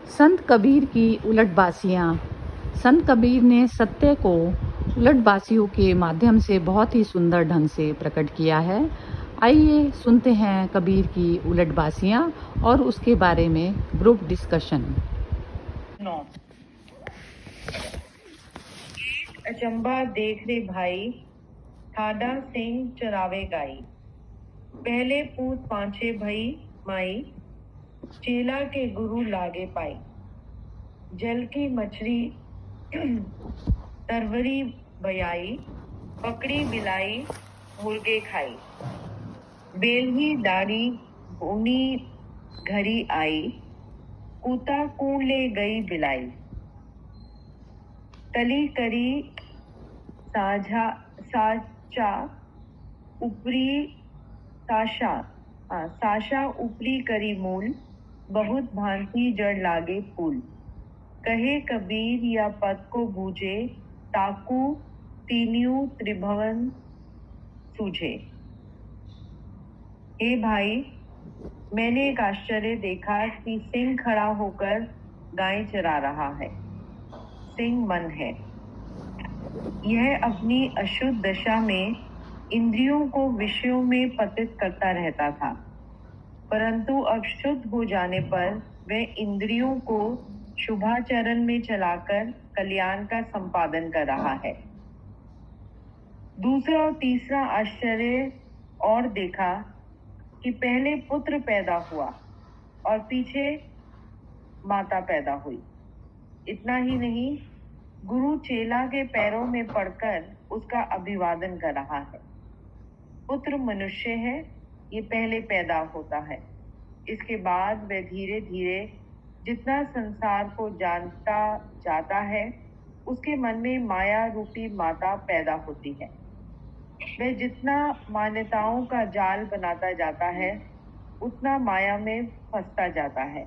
संत कबीर की उलटबासियाँ। संत कबीर ने सत्य को उलटबासियों के माध्यम से बहुत ही सुंदर ढंग से प्रकट किया है। आइए सुनते हैं कबीर की उलटबासियाँ और उसके बारे में ग्रुप डिस्कशन। अचंबा देख रे भाई, ठाडा सिंह चरावे गाई। पहले पूत पांचे भई माई, चेला के गुरु लागे पाई। जल की मछली तरवरी बयाई, पकड़ी बिलाई मुर्गे खाई। बेलही दाढ़ी बोनी घरी आई, कूता कूण ले गई बिलाई। तली करी साचा ऊपरी साशा ऊपरी करी मूल, बहुत भांति जड़ लागे फूल। कहे कबीर या पद को बूझे, ताकू तीनियों त्रिभुवन सूझे। हे भाई, मैंने एक आश्चर्य देखा कि सिंह खड़ा होकर गाय चरा रहा है। सिंह मन है। यह अपनी अशुद्ध दशा में इंद्रियों को विषयों में पतित करता रहता था, परंतु अब शुद्ध हो जाने पर वह इंद्रियों को शुभाचरण में चलाकर कल्याण का संपादन कर रहा है। दूसरा और तीसरा आश्चर्य और देखा कि पहले पुत्र पैदा हुआ और पीछे माता पैदा हुई। इतना ही नहीं, गुरु चेला के पैरों में पड़कर उसका अभिवादन कर रहा है। पुत्र मनुष्य है, ये पहले पैदा होता है। इसके बाद वह धीरे धीरे जितना संसार को जानता जाता है, उसके मन में माया रूपी माता पैदा होती है। वह जितना मान्यताओं का जाल बनाता जाता है, उतना माया में फंसता जाता है।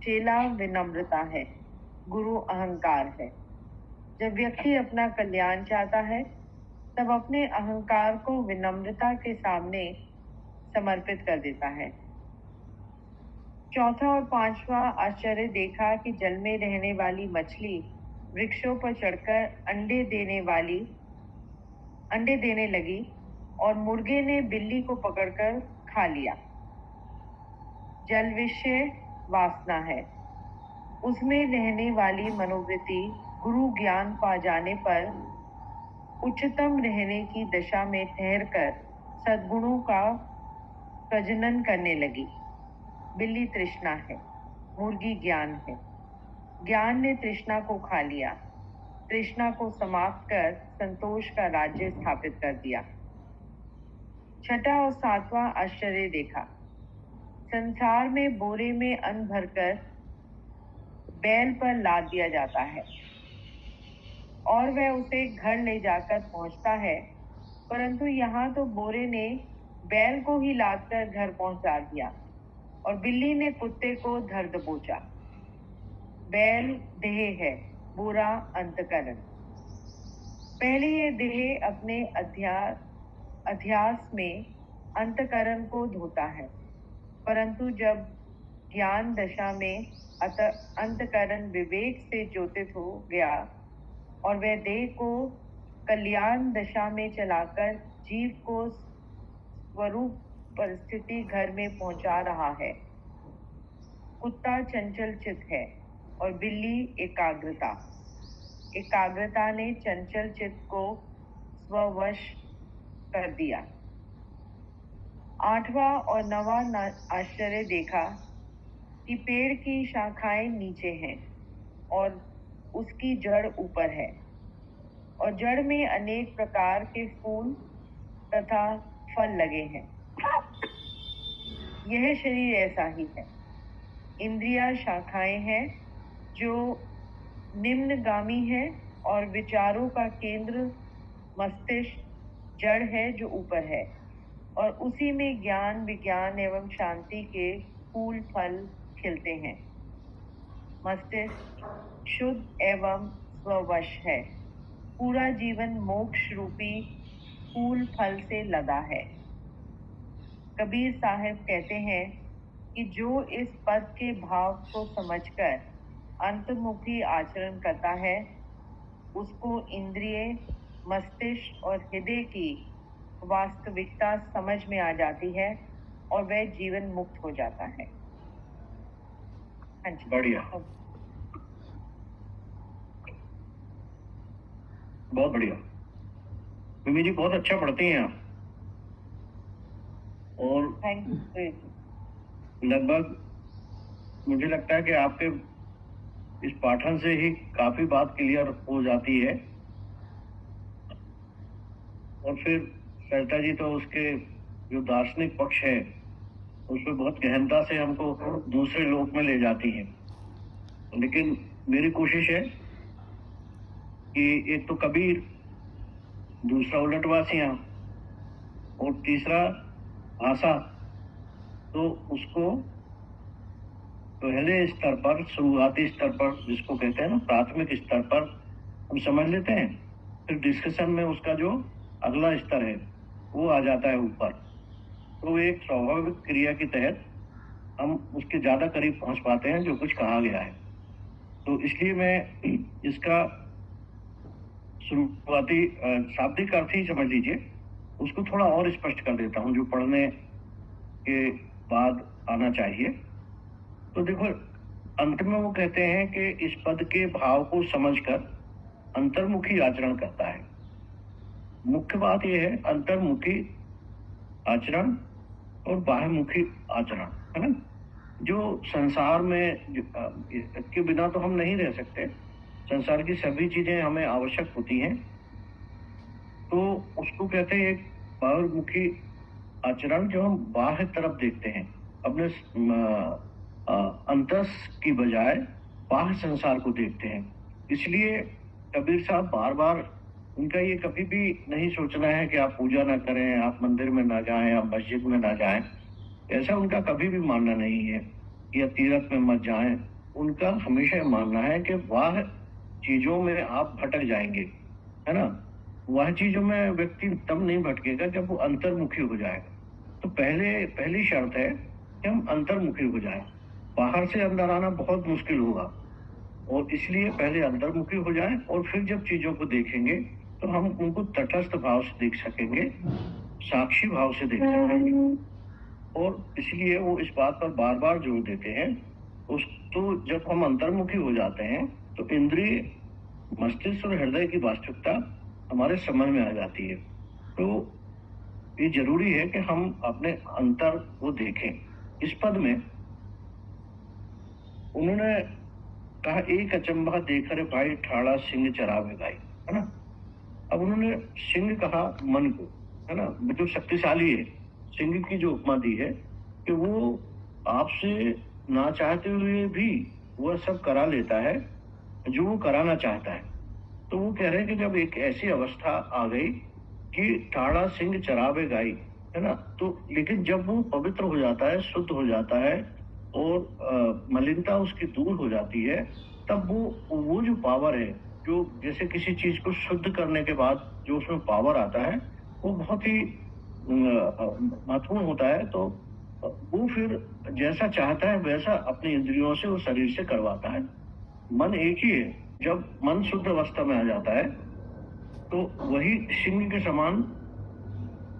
चेला विनम्रता है, गुरु अहंकार है। जब व्यक्ति अपना कल्याण चाहता है, तब अपने अहंकार को विनम्रता के सामने समर्पित कर देता है। चौथा और पांचवा आश्चर्य देखा कि जल में रहने वाली मछली वृक्षों पर चढ़कर अंडे देने लगी और मुर्गे ने बिल्ली को पकड़कर खा लिया। जल विषय वासना है। उसमें रहने वाली मनोवृत्ति गुरु ज्ञान पा जाने पर उच्चतम रहने की दशा में ठहरकर सद्गुणों का प्रजनन करने लगी। बिल्ली तृष्णा है, मुर्गी ज्ञान है। ज्ञान ने तृष्णा को खा लिया, तृष्णा को समाप्त कर संतोष का राज्य स्थापित कर दिया। छठा और सातवां आश्चर्य देखा। संसार में बोरे में अन्न भरकर बैल पर लाद दिया जाता है और वह उसे घर ले जाकर पहुंचता है, परंतु यहाँ तो बोरे ने बैल को ही लाद कर घर पहुंचा दिया और बिल्ली ने कुत्ते को धर दबोचा। बैल देह है, बोरा अंतकरण। पहले ये देह अपने अध्यास में अंतकरण को धोता है, परंतु जब ज्ञान दशा में अंतकरण विवेक से ज्योतित हो गया और वह देह को कल्याण दशा में चलाकर जीव को स्वरूप परिस्थिति घर में पहुंचा रहा है। कुत्ता चंचल चित है और बिल्ली एकाग्रता। एकाग्रता ने चंचल चित को स्ववश कर दिया। आठवां और नवां आश्चर्य देखा कि पेड़ की शाखाएं नीचे हैं और उसकी जड़ ऊपर है और जड़ में अनेक प्रकार के फूल तथा फल लगे हैं। यह शरीर ऐसा ही है। इंद्रिया शाखाएं हैं जो निम्नगामी है और विचारों का केंद्र मस्तिष्क जड़ है जो ऊपर है और उसी में ज्ञान विज्ञान एवं शांति के फूल फल खिलते हैं। मस्तिष्क शुद्ध एवं स्ववश है। पूरा जीवन मोक्ष रूपी फूल फल से लदा है। कबीर साहब कहते हैं कि जो इस पद के भाव को समझकर अंतर्मुखी आचरण करता है उसको इंद्रिय, मस्तिष्क और हृदय की वास्तविकता समझ में आ जाती है और वह जीवन मुक्त हो जाता है। हाँ जी, बढ़िया, बहुत बढ़िया। मिमी जी बहुत अच्छा पढ़ती हैं आप, और थैंक यू। लगभग मुझे लगता है कि आपके इस पाठन से ही काफी बात क्लियर हो जाती है। और फिर सरिता जी तो उसके जो दार्शनिक पक्ष है उसमें बहुत गहनता से हमको दूसरे लोक में ले जाती हैं। लेकिन मेरी कोशिश है कि एक तो कबीर, दूसरा उलटवासियां और तीसरा भाषा, तो उसको पहले स्तर पर, शुरुआती स्तर पर, जिसको कहते हैं ना प्राथमिक स्तर पर, हम समझ लेते हैं। फिर डिस्कशन में उसका जो अगला स्तर है वो आ जाता है ऊपर। तो एक स्वाभाविक क्रिया के तहत हम उसके ज्यादा करीब पहुंच पाते हैं जो कुछ कहा गया है। तो इसलिए मैं इसका शुरुआती शाब्दिक अर्थ ही समझ लीजिए, उसको थोड़ा और स्पष्ट कर देता हूं जो पढ़ने के बाद आना चाहिए। तो देखो, अंत में वो कहते हैं कि इस पद के भाव को समझकर अंतर्मुखी आचरण करता है। मुख्य बात यह है अंतर्मुखी आचरण और बाह्यमुखी आचरण, है ना। जो संसार में इसके बिना तो हम नहीं रह सकते, संसार की सभी चीजें हमें आवश्यक होती हैं। तो उसको कहते हैं एक बाह्यमुखी आचरण, जो हम बाह्य तरफ देखते हैं, अपने अंतस की बजाय बाह्य संसार को देखते हैं। इसलिए कबीर साहब बार बार, उनका ये कभी भी नहीं सोचना है कि आप पूजा ना करें, आप मंदिर में ना जाएं, आप मस्जिद में ना जाएं, ऐसा उनका कभी भी मानना नहीं है, या तीर्थ में मत जाएं। उनका हमेशा मानना है कि वह चीजों में आप भटक जाएंगे, है ना। वह चीजों में व्यक्ति तब नहीं भटकेगा जब वो अंतर्मुखी हो जाएगा। तो पहली शर्त है कि हम अंतर्मुखी हो जाएं। बाहर से अंदर आना बहुत मुश्किल होगा, और इसलिए पहले अंतर्मुखी हो जाएं, और फिर जब चीजों को देखेंगे तो हम उनको तटस्थ भाव से देख सकेंगे, साक्षी भाव से देख सकेंगे। और इसलिए वो इस बात पर बार बार जोर देते हैं। तो जब हम अंतर्मुखी हो जाते हैं तो इंद्रिय, मस्तिष्क और हृदय की वास्तविकता हमारे समझ में आ जाती है। तो ये जरूरी है कि हम अपने अंतर को देखें। इस पद में उन्होंने कहा, एक अचंभा देखकर भाई ठाड़ा सिंह चरावे गाई, है ना। अब उन्होंने सिंह कहा मन को, है ना, जो शक्तिशाली है। सिंह की जो उपमा दी है कि वो आपसे ना चाहते हुए भी वह सब करा लेता है जो वो कराना चाहता है। तो वो कह रहे हैं कि जब एक ऐसी अवस्था आ गई कि ठाड़ा सिंह चरावे गाई, है ना, तो लेकिन जब वो पवित्र हो जाता है, शुद्ध हो जाता है, और मलिनता उसकी दूर हो जाती है, तब वो जो पावर है, जो जैसे किसी चीज को शुद्ध करने के बाद जो उसमें पावर आता है, वो बहुत ही महत्वपूर्ण होता है। तो वो फिर जैसा चाहता है वैसा अपनी इंद्रियों से, उस शरीर से करवाता है। मन एक ही है। जब मन शुद्ध अवस्था में आ जाता है तो वही सिंह के समान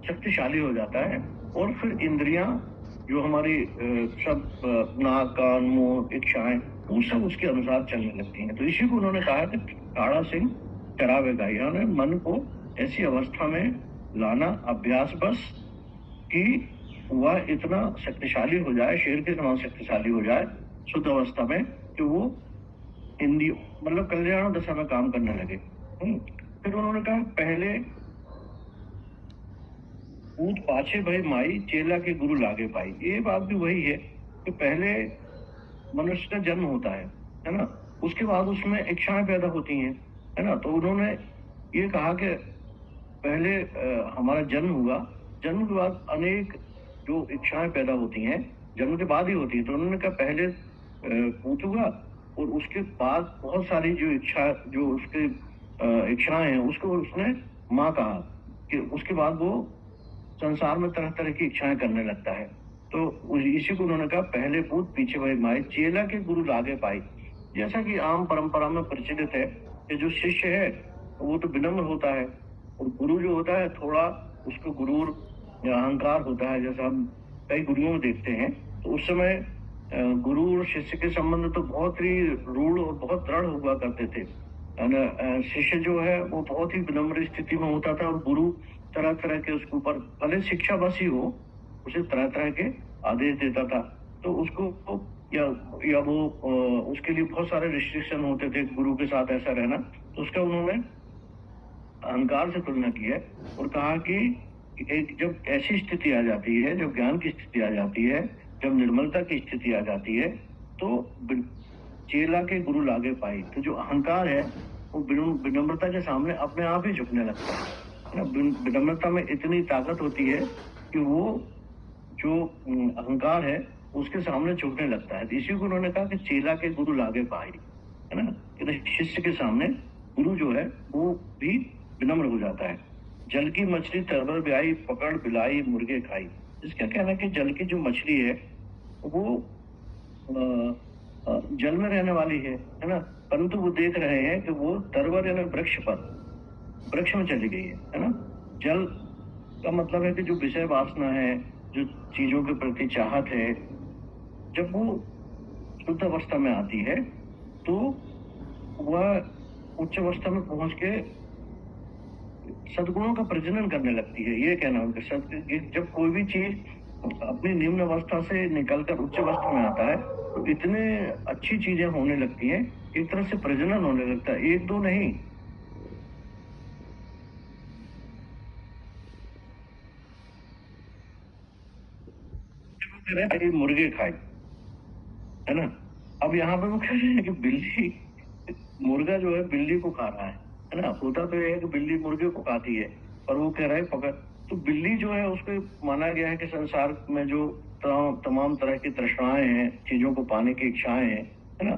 शक्तिशाली हो जाता है, और फिर इंद्रियां जो हमारी सब नाक, कान, मुंह, इच्छाएं, वो सब उसके अनुसार चलने लगती हैं। तो इसी को उन्होंने कहा कि ठाड़ा सिंह चरावे गाई, यानी मन को ऐसी अवस्था में लाना, अभ्यास बस, कि वह इतना शक्तिशाली हो जाए, शेर के समान शक्तिशाली हो जाए शुद्ध अवस्था में, कि वो इंद्रिय मतलब कल्याण दशा में काम करने लगे। फिर उन्होंने कहा, पहले पूत पाछे भई माई, चेला के गुरु लागे पाई। ये बात भी वही है कि पहले मनुष्य का जन्म होता है ना, उसके बाद उसमें इच्छाएं पैदा होती हैं, है ना। तो उन्होंने ये कहा कि पहले हमारा जन्म हुआ, जन्म के बाद अनेक जो इच्छाएं पैदा होती हैं, जन्म के बाद ही होती है। तो उन्होंने कहा पहले पूत हुआ, और उसके बाद बहुत सारी जो इच्छा, जो उसके इच्छाएं हैं, उसको उसने माँ कहा, कि उसके बाद वो संसार में तरह तरह की इच्छाएं करने लगता है। तो इसी को उन्होंने कहा पहले पूत पीछे वही माई, चेला के गुरु लागे पाई। जैसा कि आम परंपरा में प्रचलित है कि जो शिष्य है वो तो विनम्र होता है, और गुरु जो होता है थोड़ा उसको गुरूर या अहंकार होता है, जैसा हम कई गुरुओं में देखते हैं। तो उस समय गुरु और शिष्य के संबंध तो बहुत ही रूढ़ और बहुत दृढ़ हुआ करते थे। शिष्य जो है वो बहुत ही विनम्र स्थिति में होता था, और गुरु तरह तरह के उसके ऊपर भले शिक्षा बस ही हो, उसे तरह तरह के आदेश देता था। तो उसको या वो उसके लिए बहुत सारे रिस्ट्रिक्शन होते थे गुरु के साथ ऐसा रहना। तो उसका उन्होंने अहंकार से तुलना की है और कहा कि एक जब ऐसी स्थिति आ जाती है, जब ज्ञान की स्थिति आ जाती है, जब निर्मलता की स्थिति आ जाती है, तो चेला के गुरु लागे पाई। तो जो अहंकार है वो विनम्रता के सामने अपने आप ही झुकने लगता है ना। विनम्रता में इतनी ताकत होती है कि वो जो अहंकार है उसके सामने झुकने लगता है। इसी को उन्होंने कहा कि चेला के गुरु लागे पाई, है ना, कि शिष्य के सामने गुरु जो है वो भी विनम्र हो जाता है। जल की मछली तरबर ब्याई, पकड़ बिलाई मुर्गे खाई। इसका कहना है कि जल की जो मछली है वो जल में रहने वाली है ना, परंतु वो देख रहे हैं कि वो तरवर यानी वृक्ष में चली गई है ना। जल का मतलब है कि जो विषय वासना है, जो चीजों के प्रति चाहत है, जब वो शुद्ध अवस्था में आती है तो वह उच्च अवस्था में पहुंच के सद्गुणों का प्रजनन करने लगती है। ये कहना है जब कोई भी चीज अपनी निम्न अवस्था से निकलकर उच्च अवस्था में आता है तो इतने अच्छी चीजें होने लगती हैं, एक तरह से प्रजनन होने लगता है, एक दो नहीं। मुर्गे खाए, है ना। अब यहाँ पे वो कह रहे हैं कि बिल्ली, मुर्गा जो है बिल्ली को खा रहा है ना। होता तो यह है कि बिल्ली मुर्गे को खाती है, पर वो कह रहा है पकड़। तो बिल्ली जो है उसको माना गया है कि संसार में जो तमाम तरह की तृष्णाएं हैं, चीजों को पाने की इच्छाएं हैं, है ना,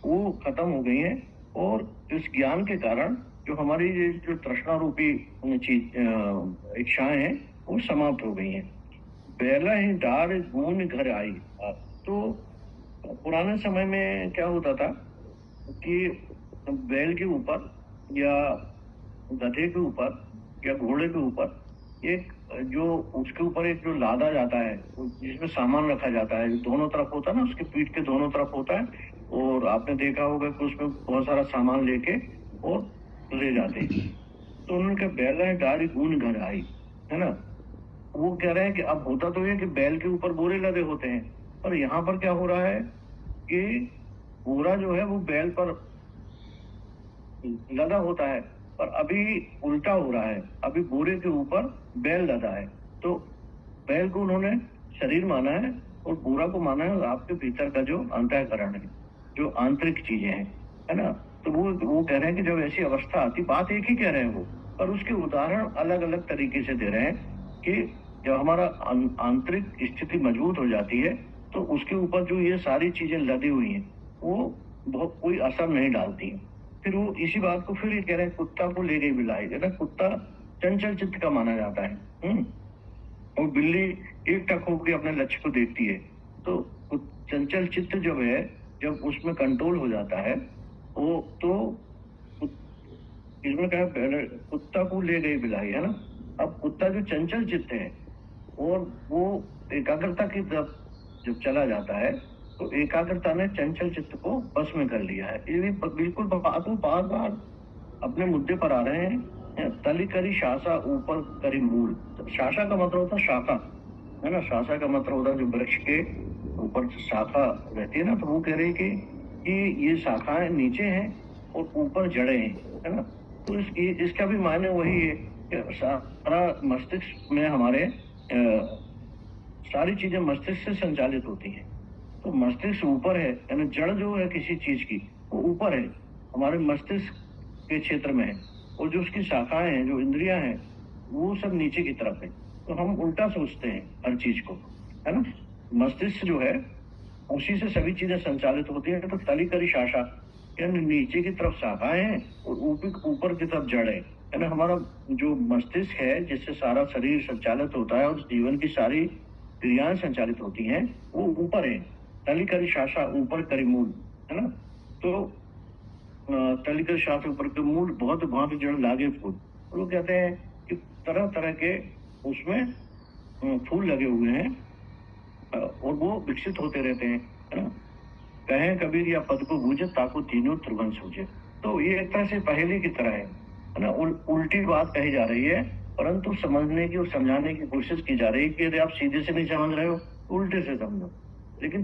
वो खत्म हो गई हैं। और इस ज्ञान के कारण जो हमारी ये जो तृष्णा रूपी चीज इच्छाएं हैं वो समाप्त हो गई हैं। बेला ही डार गून घर आई। तो पुराने समय में क्या होता था कि बैल के ऊपर या गधे के ऊपर या घोड़े के ऊपर एक जो उसके ऊपर एक जो लादा जाता है जिसमें सामान रखा जाता है, दोनों तरफ होता है ना, उसके पीठ के दोनों तरफ होता है, और आपने देखा होगा कि उसमें बहुत सारा सामान लेके और ले जाते हैं। तो उन्होंने कहा बैला डारी गून घर आई, है ना। वो कह रहे हैं कि अब होता तो है कि बैल के ऊपर बोरे लदे होते हैं, पर यहाँ पर क्या हो रहा है कि बोरा जो है वो बैल पर लदा होता है, पर अभी उल्टा हो रहा है, अभी बोरे के ऊपर बैल लदा है। तो बैल को उन्होंने शरीर माना है और बोरा को माना है आपके भीतर का जो अंतःकरण है, जो आंतरिक चीजें हैं, है ना। तो वो कह रहे हैं कि जब ऐसी अवस्था आती, बात एक ही कह रहे हैं वो, पर उसके उदाहरण अलग अलग तरीके से दे रहे हैं कि जब हमारा आंतरिक स्थिति मजबूत हो जाती है तो उसके ऊपर जो ये सारी चीजें लदी हुई हैं वो बहुत कोई असर नहीं डालती हैं। फिर वो इसी बात को फिर ये कह रहे हैं कुत्ता को ले गई बिलाई, है ना। कुत्ता चंचल चित्त का माना जाता है, और बिल्ली एक टक होकर अपने लक्ष्य को देखती है। तो चंचल चित्त जब है, जब उसमें कंट्रोल हो जाता है वो, तो इसमें क्या है, कुत्ता को ले गई बिलाई, है ना। अब कुत्ता जो चंचल चित्त है और वो एकाग्रता की तरफ जब चला जाता है तो एकाग्रता ने चंचल चित्त को बस में कर लिया है। ये बिल्कुल बार बार अपने मुद्दे पर आ रहे हैं। तली करी शासा ऊपर करी मूल। शासा का मतलब होता है शाखा, है ना। शासा का मतलब होता है जो वृक्ष के ऊपर शाखा रहती है ना। तो वो कह रहे हैं कि ये शाखाएं नीचे हैं और ऊपर जड़ें हैं, है ना। तो इसका भी मायने वही है कि सारा मस्तिष्क में हमारे सारी चीजें मस्तिष्क से संचालित होती हैं। तो मस्तिष्क ऊपर है, यानी जड़ जो है किसी चीज की वो ऊपर है, हमारे मस्तिष्क के क्षेत्र में है, और जो उसकी शाखाएं हैं, जो इंद्रियां हैं, वो सब नीचे की तरफ है। तो हम उल्टा सोचते हैं हर चीज को, है ना। मस्तिष्क जो है उसी से सभी चीजें संचालित होती हैं। तो तली करी शाखा यानी नीचे की तरफ शाखाएं हैं और ऊपर की तरफ जड़ है ना। हमारा जो मस्तिष्क है जिससे सारा शरीर संचालित होता है और जीवन की सारी क्रियाएं संचालित होती हैं वो ऊपर है, तली करी शाखा ऊपर करी मूल, है ना। तो तली करी शाखा ऊपर के मूल बहुत भांति जड़ लागे फूल, और वो कहते हैं कि तरह तरह के उसमें फूल लगे हुए हैं और वो विकसित होते रहते हैं, है ना। कहें कबीर या पद को बूझे ताको तीनों त्रिभुवन सूझे। तो ये एक तरह से पहेली की तरह है ना। उल्टी बात कही जा रही है, परंतु समझने की और समझाने की कोशिश की जा रही है कि यदि आप सीधे से नहीं समझ रहे हो तो उल्टे से समझो। लेकिन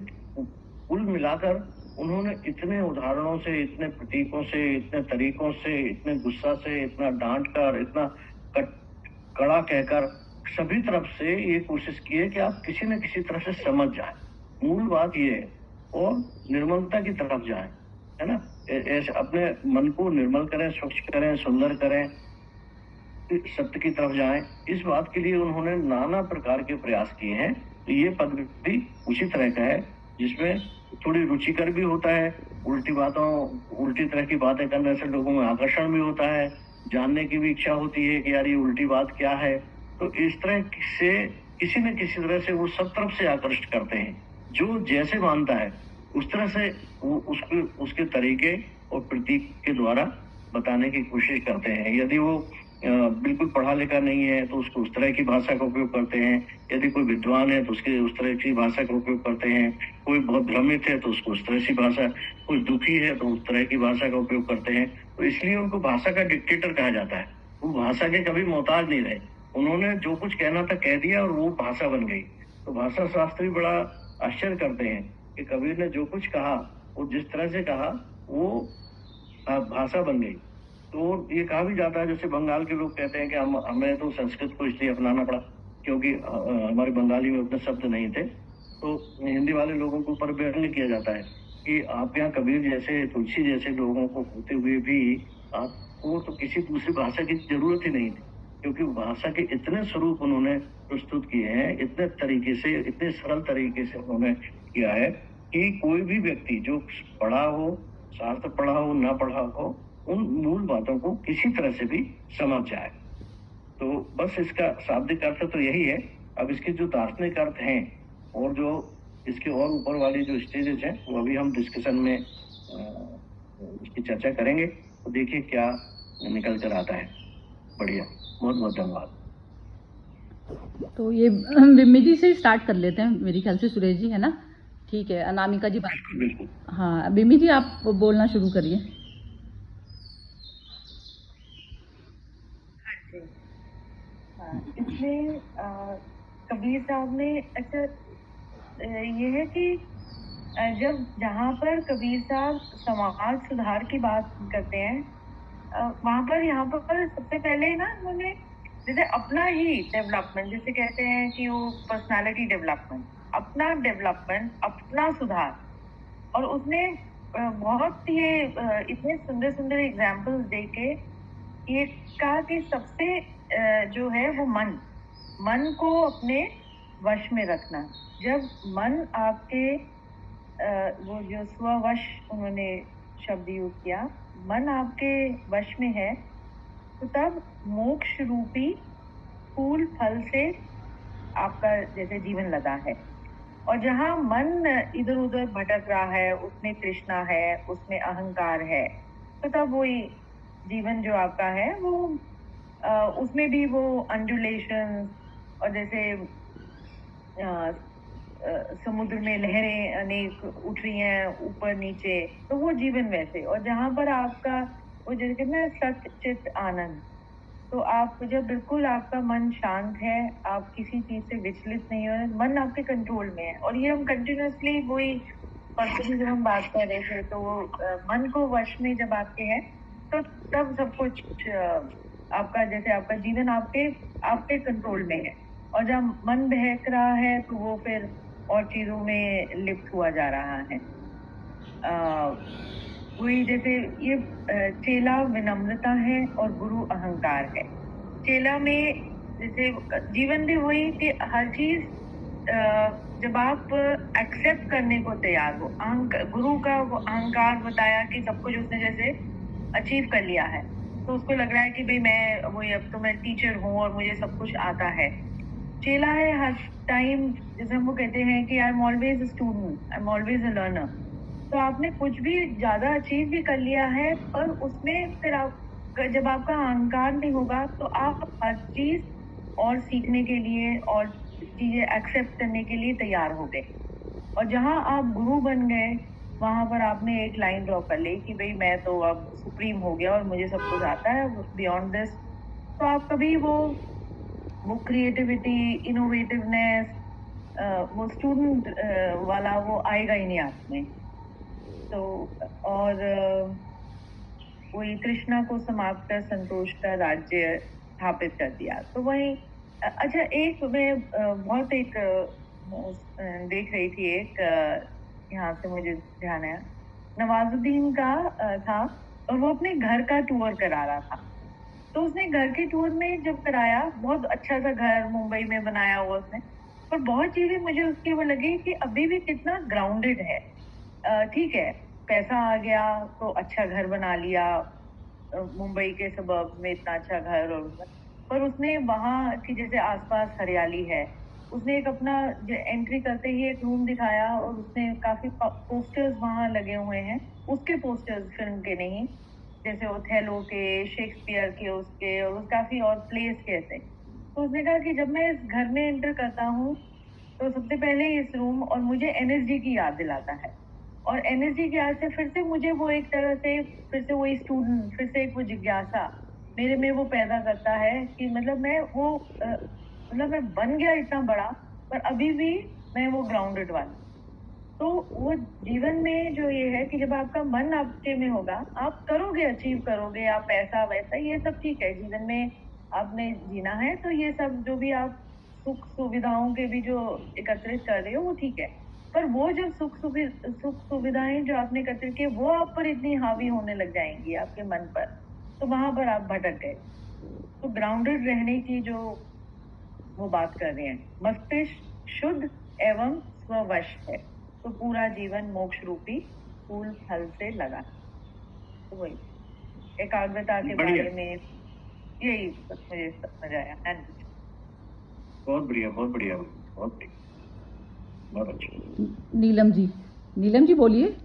कुल मिलाकर उन्होंने इतने उदाहरणों से, इतने प्रतीकों से, इतने तरीकों से, इतने गुस्सा से, इतना डांट कर, इतना कड़ा कहकर सभी तरफ से ये कोशिश की है कि आप किसी न किसी तरह से समझ जाए। मूल बात ये है, और निर्मलता की तरफ जाए, है ना। ऐसे अपने मन को निर्मल करें, स्वच्छ करें, सुंदर करें, सत्य की तरफ जाएं। इस बात के लिए उन्होंने नाना प्रकार के प्रयास किए हैं। तो ये पद भी उसी तरह का है जिसमें थोड़ी रुचिकर भी होता है, उल्टी तरह की बातें करने से लोगों में आकर्षण भी होता है, जानने की भी इच्छा होती है कि यार ये उल्टी बात क्या है। तो इस तरह से किसी न किसी तरह से वो सब तरफ से आकर्षित करते हैं। जो जैसे मानता है उस तरह से वो उसके तरीके और प्रतीक के द्वारा बताने की कोशिश करते हैं। यदि वो बिल्कुल पढ़ा लिखा नहीं है तो उसको उस तरह की भाषा का उपयोग करते हैं। यदि कोई विद्वान है तो उसके उस तरह की भाषा का उपयोग करते हैं। कोई बहुत भ्रमित है तो उसको उस तरह की भाषा, कोई दुखी है तो उस तरह की भाषा का उपयोग करते हैं। तो इसलिए उनको भाषा का डिक्टेटर कहा जाता है। वो भाषा के कभी मोहताज नहीं रहे। उन्होंने जो कुछ कहना था कह दिया और वो भाषा बन गई। तो भाषा शास्त्री बड़ा आश्चर्य करते हैं कि कबीर ने जो कुछ कहा वो जिस तरह से कहा वो भाषा बन गई। तो ये कहा भी जाता है, जैसे बंगाल के लोग कहते हैं कि हमें तो संस्कृत को इसलिए अपनाना पड़ा क्योंकि हमारे बंगाली में उतने शब्द नहीं थे। तो हिंदी वाले लोगों को ऊपर व्यंग किया जाता है कि आप यहाँ कबीर जैसे, तुलसी जैसे लोगों को होते हुए भी आपको तो किसी दूसरी भाषा की जरूरत ही नहीं थी, क्योंकि भाषा के इतने स्वरूप उन्होंने प्रस्तुत किए हैं, इतने तरीके से, इतने सरल तरीके से उन्होंने किया है कि कोई भी व्यक्ति जो पढ़ा हो, शास्त्र पढ़ा हो, ना पढ़ा हो, उन मूल बातों को किसी तरह से भी समझ जाए। तो बस इसका शाब्दिक अर्थ तो यही है। अब इसके जो दार्शनिक अर्थ हैं और जो इसके और ऊपर वाली जो स्टेजेस हैं वो अभी हम डिस्कशन में इसकी चर्चा करेंगे। तो देखिए क्या निकल कर आता है। बढ़िया, बहुत बहुत धन्यवाद। तो ये बिम्मी जी से स्टार्ट कर लेते हैं मेरे ख्याल से, सुरेश जी, है ना। ठीक है, अनामिका जी बात। बिल्कुल। हाँ बिम्मी जी आप बोलना शुरू करिए। इसमें कबीर साहब ने अच्छा ये है कि जब जहाँ पर कबीर साहब समाज सुधार की बात करते हैं वहाँ पर यहाँ पर सबसे पहले ना उन्होंने जैसे अपना ही डेवलपमेंट, जैसे कहते हैं कि वो पर्सनालिटी डेवलपमेंट, अपना डेवलपमेंट, अपना सुधार, और उसने बहुत ये इतने सुंदर सुंदर एग्जाम्पल्स देके ये कहा कि सबसे जो है वो मन को अपने वश में रखना। जब मन आपके वो जो स्ववश उन्होंने शब्द यूज किया, मन आपके वश में है तो तब मोक्ष रूपी फूल फल से आपका जैसे जीवन लदा है। और जहाँ मन इधर उधर भटक रहा है, उसमें तृष्णा है, उसमें अहंकार है, तो तब वही जीवन जो आपका है वो उसमें भी वो अंडुलेशन, और जैसे समुद्र में लहरें अनेक उठ रही हैं ऊपर नीचे, तो वो जीवन वैसे। और जहाँ पर आपका वो जैसे कहते हैं सत्य चित्त आनंद, तो आप जब बिल्कुल आपका मन शांत है, आप किसी चीज से विचलित नहीं हो, मन आपके कंट्रोल में है। और ये हम कंटिन्यूसली वही परसों जब हम बात कर रहे थे, तो मन को वश में जब आपके है तो तब सब कुछ आपका जैसे आपका जीवन आपके कंट्रोल में है। और जब मन बहक रहा है तो वो फिर और चीजों में लिप्त हुआ जा रहा है। वही जैसे ये चेला विनम्रता है और गुरु अहंकार है। चेला में जैसे जीवन भी वही कि हर चीज जब आप एक्सेप्ट करने को तैयार हो, गुरु का वो अहंकार बताया कि सब कुछ उसने जैसे अचीव कर लिया है, तो उसको लग रहा है कि भाई मैं वो अब तो मैं टीचर हूँ और मुझे सब कुछ आता है। चेला है हर टाइम, जैसे हम वो कहते हैं कि I am always a student, I am always a learner. तो आपने कुछ भी ज्यादा अचीव भी कर लिया है, पर उसमें फिर आप जब आपका अहंकार नहीं होगा तो आप हर चीज और सीखने के लिए और चीजें एक्सेप्ट करने के लिए तैयार हो गए। और जहां आप गुरु बन गए, वहां पर आपने एक लाइन ड्रॉ कर ली कि भाई मैं तो अब सुप्रीम हो गया और मुझे सब कुछ आता है, बियॉन्ड दिस। तो आप कभी वो क्रिएटिविटी, इनोवेटिवनेस, वो स्टूडेंट वाला वो आएगा ही नहीं आप में। तो और वही तृष्णा को समाप्त कर संतोष का राज्य स्थापित कर दिया। तो वही अच्छा, एक मैं बहुत एक देख रही थी, एक यहाँ से मुझे ध्यान आया, नवाजुद्दीन का था, और वो अपने घर का टूर करा रहा था। तो उसने घर के टूर में जब कराया, बहुत अच्छा सा घर मुंबई में बनाया हुआ उसने, पर बहुत चीजें मुझे उसकी वो लगी कि अभी भी कितना ग्राउंडेड है। ठीक है, पैसा आ गया तो अच्छा घर बना लिया, मुंबई के सबर्ब में इतना अच्छा घर, और पर उसने वहां की जैसे आसपास हरियाली है, उसने एक अपना एंट्री करते ही एक रूम दिखाया और उसने काफी पोस्टर्स वहां लगे हुए हैं, उसके पोस्टर्स, फिल्म के नहीं, जैसे ओथेलो के, शेक्सपियर के, उसके और काफी और प्लेस के ऐसे। तो उसने कहा कि जब मैं इस घर में एंटर करता हूँ तो सबसे पहले इस रूम और मुझे एनएसडी की याद दिलाता है, और एनएसडी की याद से फिर से मुझे वो एक तरह से फिर से वही स्टूडेंट, फिर से एक वो जिज्ञासा मेरे में वो पैदा करता है कि मतलब मैं वो मतलब मैं बन गया इतना बड़ा, पर अभी भी मैं वो ग्राउंडेड वाला। तो वो जीवन में जो ये है कि जब आपका मन आपके में होगा, आप करोगे, अचीव करोगे, आप पैसा वैसा ये सब ठीक है, जीवन में आपने जीना है, तो ये सब जो भी आप सुख सुविधाओं के भी जो एकत्रित कर रहे हो वो ठीक है, पर वो जब सुख सुविधाएं जो आपने एकत्रित की वो आप पर इतनी हावी होने लग जाएंगी आपके मन पर, तो वहां पर आप भटक गए। तो ग्राउंडेड रहने की जो वो बात कर रहे हैं, मस्तिष्क शुद्ध एवं स्ववश है तो पूरा जीवन मोक्ष रूपी फूल फल से लगा। तो वही एकाग्रता के बढ़िया। बारे में यही सब मुझे समझ आया। बहुत बढ़िया, बहुत बढ़िया, बहुत बढ़िया, बहुत अच्छा। नीलम जी बोलिए।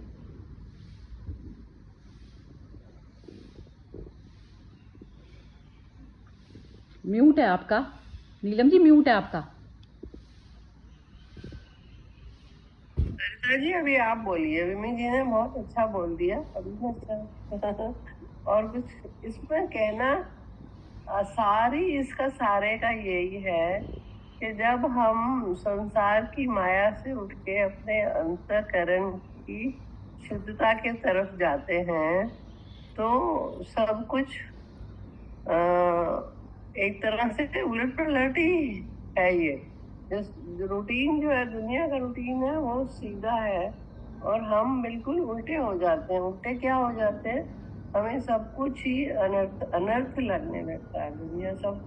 म्यूट है आपका, नीलम जी म्यूट है आपका। सरिता जी अभी आप बोलिए, विमी जी ने बहुत अच्छा बोल दिया अभी अच्छा। और कुछ इसमें कहना सारी इसका सारे का यही है कि जब हम संसार की माया से उठ के अपने अंतःकरण की शुद्धता के तरफ जाते हैं तो सब कुछ एक तरह से उलट पलट ही है। ये जो रूटीन जो है, दुनिया का रूटीन है, वो सीधा है और हम बिल्कुल उल्टे हो जाते हैं। उल्टे क्या हो जाते हैं, हमें सब कुछ ही अनर्थ लगने लगता है, दुनिया सब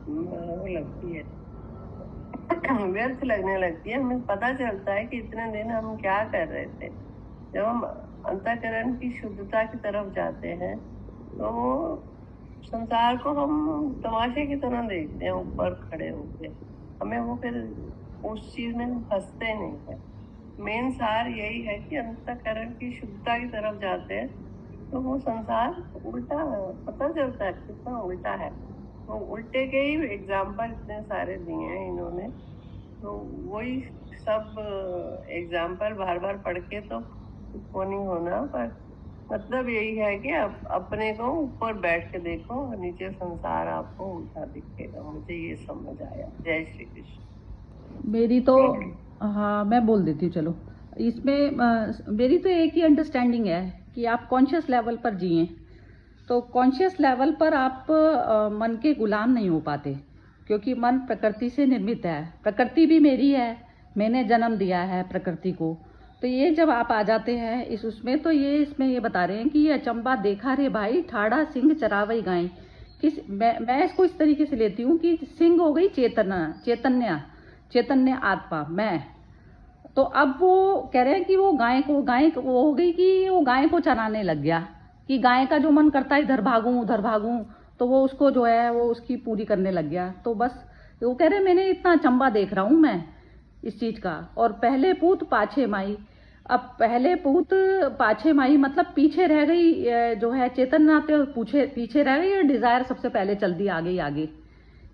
वो लगती है व्यर्थ लगने लगती है। हमें पता चलता है कि इतने दिन हम क्या कर रहे थे। जब हम अंतःकरण की शुद्धता की तरफ जाते हैं तो संसार को हम तमाशे की तरह देखते हैं ऊपर खड़े होके, हमें वो फिर उस चीज में फंसते नहीं है। मेन सार यही है कि अंतःकरण की शुद्धता की तरफ जाते हैं तो वो संसार उल्टा पता चलता है, कितना उल्टा है। तो उल्टे के ही एग्जाम्पल इतने सारे दिए हैं इन्होंने, तो वही सब एग्जाम्पल बार बार पढ़ के तो वो नहीं होना, पर मतलब यही है कि अपने को ऊपर बैठ के देखो, नीचे संसार आपको उल्टा दिखेगा। मुझे ये समझ आया। जय श्री कृष्ण। मेरी तो हाँ मैं बोल देती हूँ, चलो इसमें मेरी तो एक ही अंडरस्टैंडिंग है कि आप कॉन्शियस लेवल पर जिए। तो कॉन्शियस लेवल पर आप मन के गुलाम नहीं हो पाते, क्योंकि मन प्रकृति से निर्मित है, प्रकृति भी मेरी है, मैंने जन्म दिया है प्रकृति को। तो ये जब आप आ जाते हैं इस उसमें, तो ये इसमें ये बता रहे हैं कि ये अचंबा देखा रे भाई, ठाड़ा सिंह चरावई गाय। मैं इसको इस तरीके से लेती हूँ कि सिंह हो गई चैतन्य आत्मा मैं। तो अब वो कह रहे हैं कि वो गाय वो हो गई कि वो गाय को चराने लग गया, कि गाय का जो मन करता है इधर भागूं उधर भागूं, तो वो उसको जो है वो उसकी पूरी करने लग गया। तो बस तो वो कह रहे मैंने इतना चंबा देख रहा हूं मैं इस चीज का। और पहले पूत पाछे माई, अब पहले पूत पाछे माई मतलब पीछे रह गई, जो है चेतन आते पीछे रह गई और डिजायर सबसे पहले चल दी आगे ही आगे,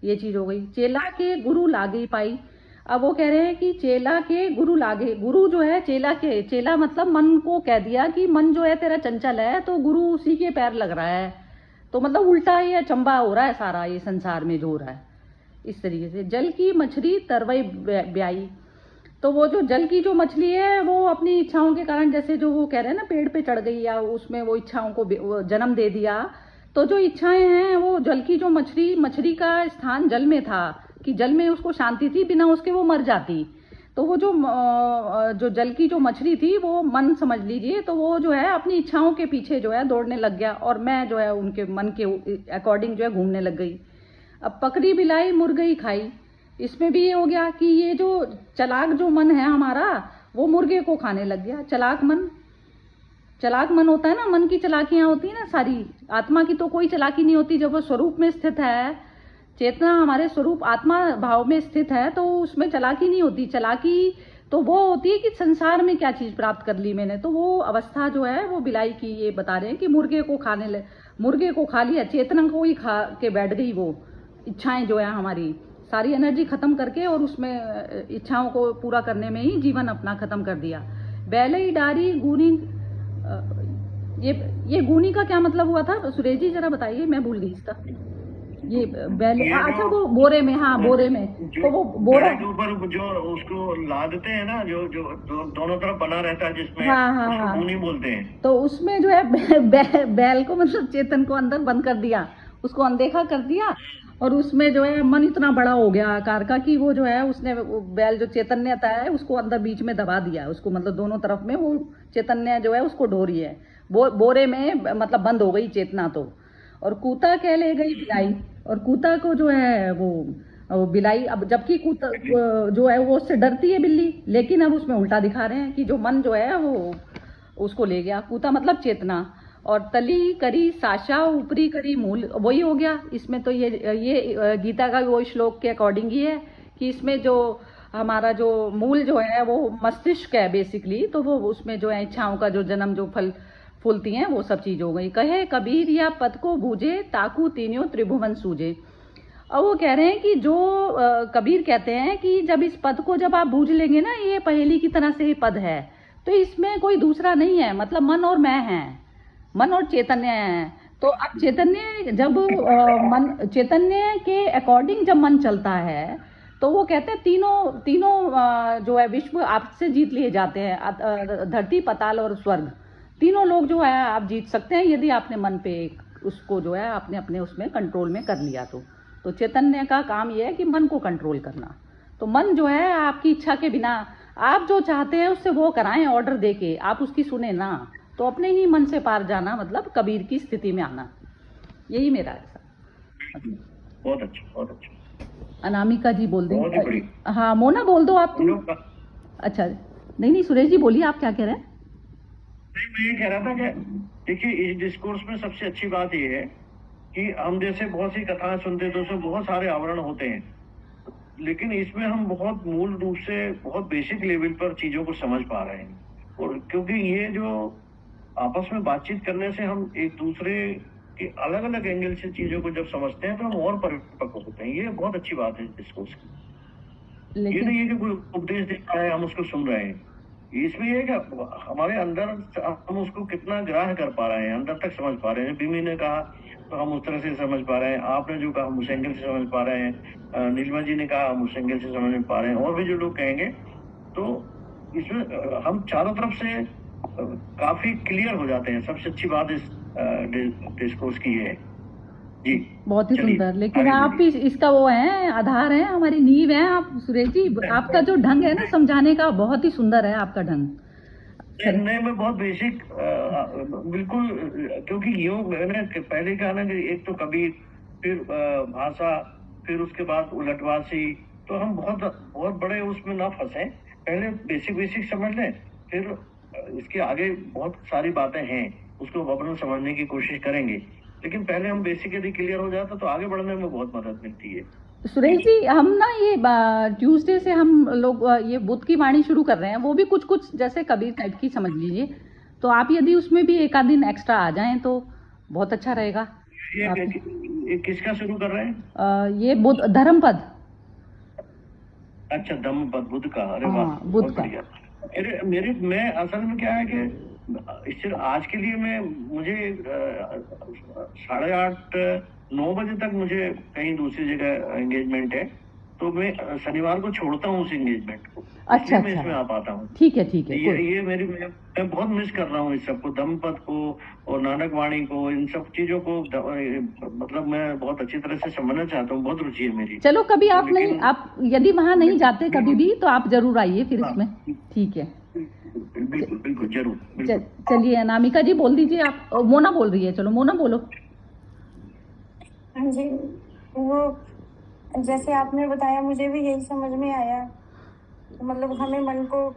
ये चीज हो गई। चेला के गुरु लागे पाई, अब वो कह रहे हैं कि चेला के गुरु लागे, गुरु जो है चेला मतलब मन को कह दिया कि मन जो है तेरा चंचल है, तो गुरु उसी के पैर लग रहा है। तो मतलब उल्टा ये चंबा हो रहा है सारा ये संसार में जो हो रहा है इस तरीके से। जल की मछली तरवई ब्याई, तो वो जो जल की जो मछली है वो अपनी इच्छाओं के कारण, जैसे जो वो कह रहे हैं ना पेड़ पे चढ़ गई या उसमें वो इच्छाओं को जन्म दे दिया, तो जो इच्छाएं हैं वो जल की जो मछली का स्थान जल में था कि जल में उसको शांति थी, बिना उसके वो मर जाती। तो वो जो जल की जो मछली थी वो मन समझ लीजिए, तो वो जो है अपनी इच्छाओं के पीछे जो है दौड़ने लग गया और मैं जो है उनके मन के अकॉर्डिंग जो है घूमने लग गई। अब पकड़ी बिलाई मुर्गई खाई, इसमें भी ये हो गया कि ये जो चलाक जो मन है हमारा वो मुर्गे को खाने लग गया। चलाक मन होता है ना, मन की चलाकियां होती है ना सारी, आत्मा की तो कोई चलाकी नहीं होती। जब वो स्वरूप में स्थित है, चेतना हमारे स्वरूप आत्मा भाव में स्थित है, तो उसमें चलाकी नहीं होती। चलाकी तो वो होती है कि संसार में क्या चीज प्राप्त कर ली मैंने, तो वो अवस्था जो है वो बिलाई की ये बता रहे हैं कि मुर्गे को खा लिया, चेतना को ही खा के बैठ गई वो इच्छाएं जो है हमारी सारी एनर्जी खत्म करके, और उसमें इच्छाओं को पूरा करने में ही जीवन अपना खत्म कर दिया। बैलई डारी गूनी, ये गूनी का क्या मतलब हुआ था सुरेश जी, जरा बताइए, मैं भूल गई इसका। ये बैल, अच्छा वो बोरे में, हाँ बोरे में, तो वो बोरा के ऊपर जो उसको लादते हैं ना, जो दोनों तरफ बना रहता है जिसमें, हाँ गूनी बोलते हैं। तो उसमें जो है बैल को मतलब चेतन को अंदर बंद कर दिया, उसको अनदेखा कर दिया, और उसमें जो है मन इतना बड़ा हो गया आकार का कि वो जो है उसने बैल जो चैतन्यता है उसको अंदर बीच में दबा दिया, उसको मतलब दोनों तरफ में वो चैतन्य जो है उसको ढो रही है, बोरे में मतलब बंद हो गई चेतना। तो और कूता कह ले गई बिलाई, और कूता को जो है वो बिलाई, अब जबकि कूता जो है वो उससे डरती है बिल्ली, लेकिन अब उसमें उल्टा दिखा रहे हैं कि जो मन जो है वो उसको ले गया, कूता मतलब चेतना। और तली करी साशा ऊपरी करी मूल, वही हो गया इसमें। तो ये गीता का वो श्लोक के अकॉर्डिंग ही है कि इसमें जो हमारा जो मूल जो है वो मस्तिष्क है बेसिकली, तो वो उसमें जो है इच्छाओं का जो जन्म जो फल फूलती हैं वो सब चीज हो गई। कहे कबीर या पद को बूझे ताकू तीनों त्रिभुवन सूझे। और वो कह रहे हैं कि जो कबीर कहते हैं कि जब इस पद को जब आप बूझ लेंगे ना, ये पहेली की तरह से ही पद है, तो इसमें कोई दूसरा नहीं है, मतलब मन और मैं हैं, मन और चैतन्य है। तो अब चैतन्य जब चैतन्य के अकॉर्डिंग जब मन चलता है, तो वो कहते हैं तीनों जो है विश्व आपसे जीत लिए जाते हैं, धरती पाताल और स्वर्ग, तीनों लोग जो है आप जीत सकते हैं यदि आपने मन पे उसको जो है आपने अपने उसमें कंट्रोल में कर लिया। तो चैतन्य का काम ये है कि मन को कंट्रोल करना। तो मन जो है आपकी इच्छा के बिना आप जो चाहते हैं उससे वो कराएं ऑर्डर देके, आप उसकी सुने ना, तो अपने ही मन से पार जाना, मतलब कबीर की स्थिति में आना, यही मेरा ऐसा। बहुत अच्छा। अनामिका जी बोल दें। हाँ मोना बोल दो आप। अच्छा नहीं सुरेश जी बोलिए, आप क्या कह रहे हैं? मैं ये कह रहा था कि देखिए इस डिस्कोर्स में सबसे अच्छी बात ये है कि हम जैसे बहुत सी कथाएं सुनते हैं तो उसमें बहुत सारे आवरण होते हैं, लेकिन इसमें हम बहुत मूल रूप से बहुत बेसिक लेवल पर चीजों को समझ पा रहे हैं। और क्योंकि ये जो आपस में बातचीत करने से हम एक दूसरे के अलग अलग एंगल से चीजों को जब समझते हैं तो हम और परिपक्व होते हैं। ये बहुत अच्छी बात है डिस्कोर्स की। ये नहीं है कि कोई उपदेश दे रहा है हम उसको सुन रहे हैं, इसमें यह है कि हमारे अंदर हम उसको कितना ग्राह्य कर पा रहे हैं, अंदर तक समझ पा रहे हैं। बिमी ने कहा तो हम उस तरह से समझ पा रहे हैं, आपने जो कहा हम उस एंगल से समझ पा रहे हैं, नीलमा जी ने कहा हम उस एंगल से समझ पा रहे हैं, और भी जो लोग कहेंगे। तो इसमें हम चारों तरफ से काफी क्लियर हो जाते हैं। सबसे अच्छी बात इस डिस्कोर्स की है जी। बहुत ही सुंदर। लेकिन आप भी इसका वो है, आधार है, हमारी नींव है आप सुरेश जी। आपका जो ढंग है ना समझाने का बहुत ही सुंदर है आपका ढंग। नहीं मैं बहुत बेसिक बिल्कुल, क्योंकि यूं मैंने पहले कहा ना कि एक तो कबीर, फिर भाषा, फिर उसके बाद उलटवासी, तो हम बहुत बड़े उसमें ना फंसे। पहले बेसिक समझ लें, फिर इसके आगे बहुत सारी बातें हैं उसको अपने समझने की कोशिश करेंगे। लेकिन पहले हम बेसिक यदि क्लियर हो जाता तो आगे बढ़ने में बहुत मदद मिलती है। सुरेश जी, हम ना ये ट्यूसडे से हम लोग ये बुद्ध की वाणी शुरू कर रहे हैं, वो भी कुछ कुछ जैसे कबीर टाइप की समझ लीजिए। तो आप यदि उसमें भी एक आध दिन एक्स्ट्रा आ जाएं तो बहुत अच्छा रहेगा। ये किसका शुरू कर रहे हैं? ये बुद्ध धर्मपद। अच्छा, धम्मपद बुद्ध का। अरे वाह, हाँ, बुद्ध बहुत का। बढ़िया। मेरे मैं असल में क्या है कि सिर्फ आज के लिए मुझे 8:30-9 बजे तक मुझे कहीं दूसरी जगह एंगेजमेंट है, तो मैं शनिवार को छोड़ता हूँ उस एंगेजमेंट को। अच्छा इसलिए मैं अच्छा, इसमें आ पाता हूँ। ठीक है ठीक है, ये कोई ये मेरी मैं बहुत मिस कर रहा हूँ इस सबको, धम्मपद को और नानक वाणी को, इन सब चीजों को मतलब मैं बहुत अच्छी तरह से समझना चाहता हूँ, बहुत रुचि है मेरी। चलो कभी आप नहीं, लेकिन आप यदि वहां नहीं जाते कभी भी तो आप जरूर आइए फिर हाँ, इसमें। ठीक है, बिल्कुल बिल्कुल जरूर, बिल्कुल। चलिए अनामिका जी बोल दीजिए। आप मोना बोल रही है, चलो मोना बोलो। हाँ जी, वो जैसे आपने बताया मुझे भी यही समझ में आया। मतलब हमें मन को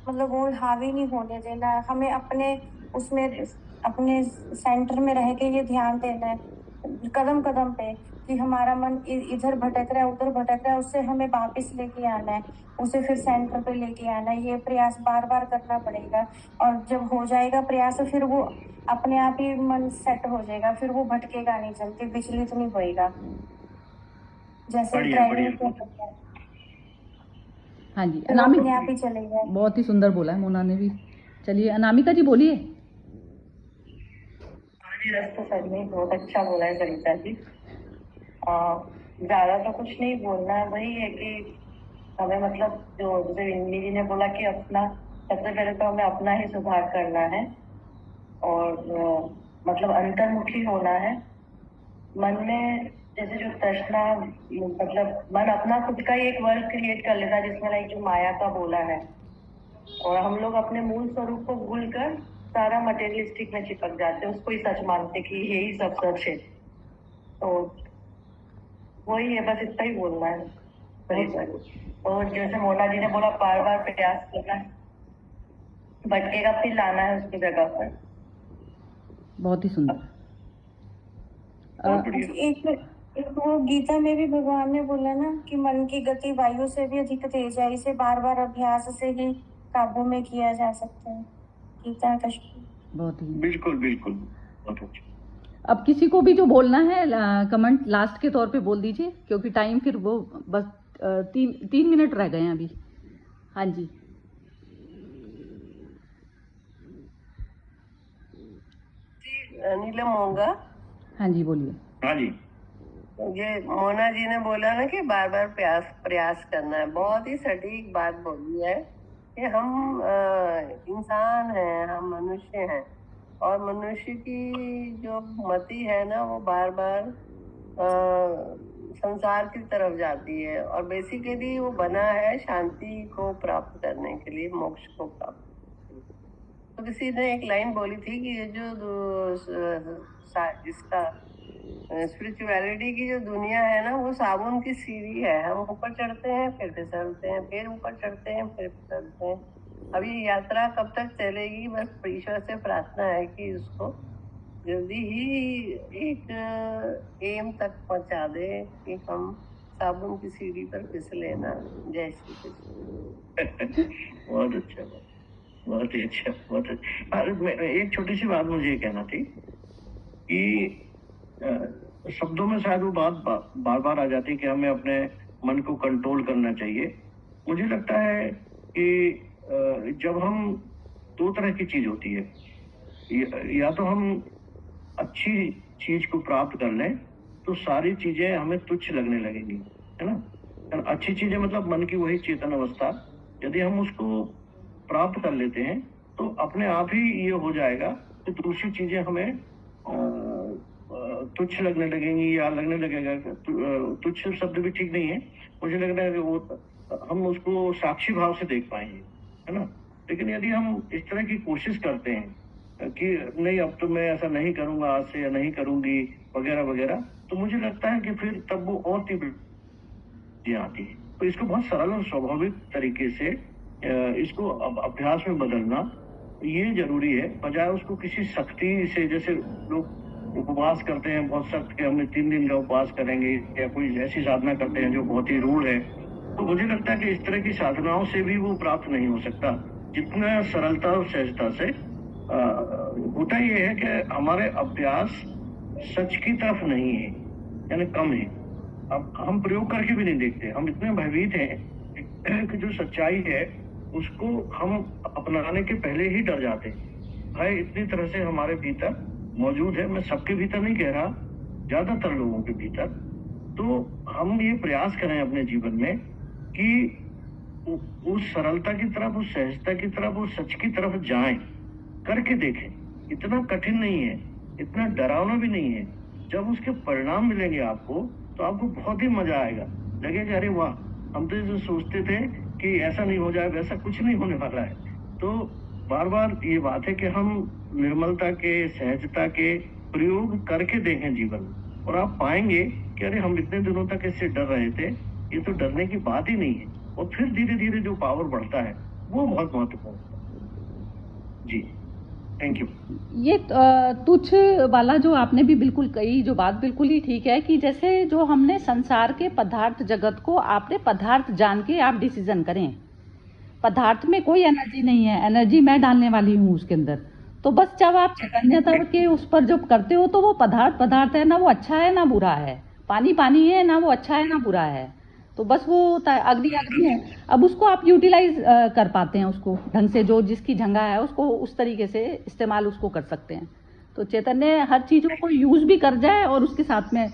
मतलब वो हावी नहीं होने देना, हमें अपने उसमें अपने सेंटर में रह के ये ध्यान देना है कदम कदम पे कि हमारा मन इधर भटक रहा है उधर भटक रहा है, उससे हमें वापस लेके आना है, उसे फिर सेंटर पे लेके आना है। ये प्रयास बार बार करना पड़ेगा और जब हो जाएगा प्रयास तो फिर वो अपने आप ही मन सेट हो जाएगा, फिर वो भटकेगा नहीं, जल्दी विचलित नहीं होएगा, जैसे बढ़िया ड्राइविंग बढ़िया। करते हैं हाँ जी, फिर वो अनामिका अपने आप ही चलेगा। बहुत ही सुंदर बोला है मोना ने भी। चलिए अनामिका जी बोलिए। तो सच में बहुत अच्छा बोला है सरिता जी। ज्यादा तो कुछ नहीं बोलना है, वही है कि हमें मतलब जो जैसे इंदी जी ने बोला कि अपना सबसे पहले तो हमें अपना ही सुधार करना है और मतलब अंतर्मुखी होना है। मन में जैसे जो तृष्णा, मतलब मन अपना खुद का ही एक वर्ल्ड क्रिएट कर लेता है जिसमें लाइक जो माया का बोला है, और हम लोग अपने मूल स्वरूप को भूल कर सारा मटेरियलिस्टिक में चिपक जाते हैं, उसको ही सच मानते कि यही सब सच है। तो वही है, बस इतना ही बोलना है। और जैसे मोना जी ने बोला बार बार प्रयास करना है, भटकेगा फिर लाना है उसकी जगह पर। बहुत ही सुंदर। बहुत बढ़िया। एक वो गीता में भी भगवान ने बोला ना कि मन की गति वायु से भी अधिक तेज है, इसे बार बार अभ्यास से ही काबू में किया जा सकता है। गीता का बहुत ही बिल्कुल बिल्कुल, बहुत अच्छा। अब किसी को भी जो बोलना है कमेंट लास्ट के तौर पे बोल दीजिए, क्योंकि टाइम फिर वो बस 3 मिनट रह गए हैं अभी। हाँ जी, नीलम होगा। हाँ जी बोलिए। हाँ जी। ये मोना जी ने बोला ना कि बार बार प्रयास करना है, बहुत ही सटीक बात बोली है कि हम इंसान हैं, हम मनुष्य हैं, और मनुष्य की जो मति है ना वो बार बार संसार की तरफ जाती है, और बेसिकली वो बना है शांति को प्राप्त करने के लिए, मोक्ष को प्राप्त करने के लिए। तो किसी ने एक लाइन बोली थी कि ये जो इसका स्पिरिचुअलिटी की जो दुनिया है ना वो साबुन की सीढ़ी है, हम ऊपर चढ़ते हैं फिर फिसलते हैं, फिर ऊपर चढ़ते हैं फिर फिसलते हैं। अब ये यात्रा कब तक चलेगी, बस ईश्वर से प्रार्थना है कि उसको जल्दी ही एक एम तक पहुंचा दे कि हम साबुन की सीढ़ी पर फिसले ना। जय श्री कृष्ण। बहुत अच्छा, बहुत ही अच्छा, बहुत अच्छा। एक छोटी सी बात मुझे ये कहना थी कि शब्दों में शायद वो बात बार बार आ जाती है कि हमें अपने मन को कंट्रोल करना चाहिए। मुझे लगता है कि जब हम, दो तरह की चीज होती है, या तो हम अच्छी चीज को प्राप्त कर लें तो सारी चीजें हमें तुच्छ लगने लगेंगी, है ना। अच्छी चीजें मतलब मन की वही चेतन अवस्था, यदि हम उसको प्राप्त कर लेते हैं तो अपने आप ही ये हो जाएगा कि दूसरी चीजें हमें तुच्छ लगने लगेंगी, या लगने लगेगा। तुच्छ शब्द भी ठीक नहीं है, मुझे लग रहा है कि वो हम उसको साक्षी भाव से देख पाएंगे, है ना। लेकिन यदि हम इस तरह की कोशिश करते हैं कि नहीं अब तो मैं ऐसा नहीं करूंगा आज से, या नहीं करूंगी वगैरह वगैरह, तो मुझे लगता है कि फिर तब वो और तीव्र आती है। तो इसको बहुत सरल और स्वाभाविक तरीके से इसको अभ्यास में बदलना ये जरूरी है, बजाय उसको किसी सख्ती से, जैसे लोग उपवास करते हैं बहुत सख्त कि हमने 3 दिन का उपवास करेंगे, या कोई ऐसी साधना करते हैं जो बहुत ही रूढ़ है, तो मुझे लगता है कि इस तरह की साधनाओं से भी वो प्राप्त नहीं हो सकता जितना सरलता और सहजता से। होता ये है कि हमारे अभ्यास सच की तरफ नहीं है, यानी कम है। अब हम प्रयोग करके भी नहीं देखते, हम इतने भयभीत हैं कि जो सच्चाई है उसको हम अपनाने के पहले ही डर जाते हैं। भय इतनी तरह से हमारे भीतर मौजूद है, मैं सबके भीतर नहीं कह रहा, ज्यादातर लोगों के भीतर। तो हम ये प्रयास करें अपने जीवन में कि उस सरलता की तरफ, उस सहजता की तरफ, उस सच की तरफ जाएं, करके देखें। इतना कठिन नहीं है, इतना डरावना भी नहीं है। जब उसके परिणाम मिलेंगे आपको, तो आपको बहुत ही मजा आएगा, लगेगा अरे वाह, हम तो जो सोचते थे कि ऐसा नहीं हो जाए, वैसा कुछ नहीं होने वाला है। तो बार बार ये बात है कि हम निर्मलता के, सहजता के प्रयोग करके देखें जीवन में, और आप पाएंगे कि अरे हम इतने दिनों तक इससे डर रहे थे, ये तो डरने की बात ही नहीं है। और फिर धीरे धीरे जो पावर बढ़ता है वो बहुत महत्वपूर्ण है। जी, थैंक यू। ये तुच्छ वाला जो आपने भी बिल्कुल कही, जो बात बिल्कुल ही ठीक है कि जैसे जो हमने संसार के पदार्थ जगत को, आपने पदार्थ जान के आप डिसीजन करें। पदार्थ में कोई एनर्जी नहीं है, एनर्जी मैं डालने वाली हूँ उसके अंदर। तो बस जब आप चैतन्यता के उस पर जो करते हो, तो वो पदार्थ है ना, वो अच्छा है ना बुरा है, पानी पानी है ना, वो अच्छा है ना बुरा है। तो बस वो होता है, अग्नि अग्नि है। अब उसको आप यूटिलाइज कर पाते हैं, उसको ढंग से, जो जिसकी जगह है उसको उस तरीके से इस्तेमाल उसको कर सकते हैं। तो चैतन्य हर चीज़ों को यूज भी कर जाए और उसके साथ में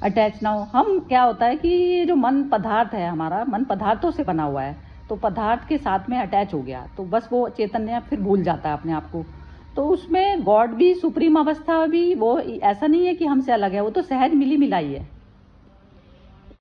अटैच ना हो। हम क्या होता है कि ये जो मन पदार्थ है, हमारा मन पदार्थों से बना हुआ है, तो पदार्थ के साथ में अटैच हो गया, तो बस वो चैतन्य फिर भूल जाता है अपने आप को। तो उसमें गॉड भी, सुप्रीम अवस्था भी, वो ऐसा नहीं है कि हमसे अलग है, वो तो सहज मिली मिलाई है।